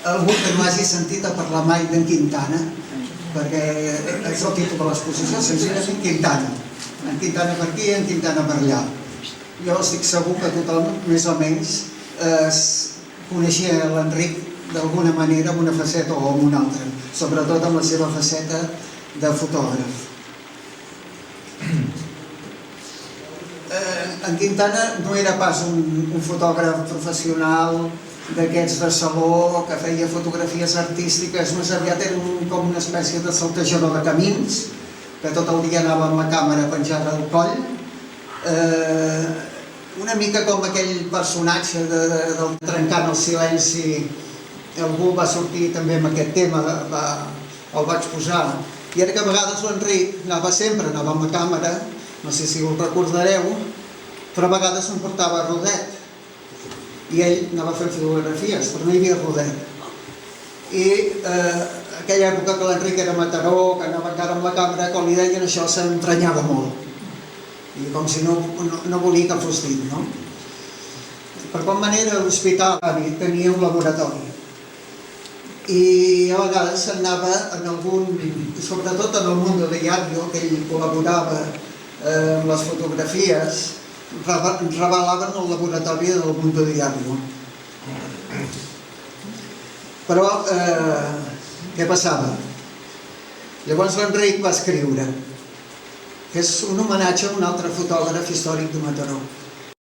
algú que no hagi sentit a parlar mai d'en Quintana, perquè és el títol de l'exposició, senzillament Quintana. En Quintana per aquí i en Quintana per allà. Jo estic segur que tothom, més o menys, coneixia l'Enric d'alguna manera amb una faceta o amb una altra, sobretot amb la seva faceta de fotògraf. En Quintana no era pas un fotògraf professional d'aquests de saló que feia fotografies artístiques, més aviat era com una espècie de saltejador de camins, que tot el dia anava amb la càmera penjada al coll, una mica com aquell personatge del Trencant el silenci. Algú va sortir també amb aquest tema, el va exposar, i era que a vegades l'Enric sempre anava amb la càmera, no sé si ho recordareu, però a vegades se'n portava rodet i ell anava fent fotografies, però no hi havia rodet. I aquella època que l'Enric era Mataró, que anava encara amb la càmera, quan li deien això s'entranyava molt, i com si no volia que fos dit, no? Per qual manera l'hospital tenia un laboratori i a vegades s'anava en algun, sobretot en el Mundo Diario, que ell col·laborava amb les fotografies, revelaven el laboratori del Mundo Diario. Però què passava? Llavors l'Enric va escriure que és un homenatge a un altre fotògraf històric de Mataró,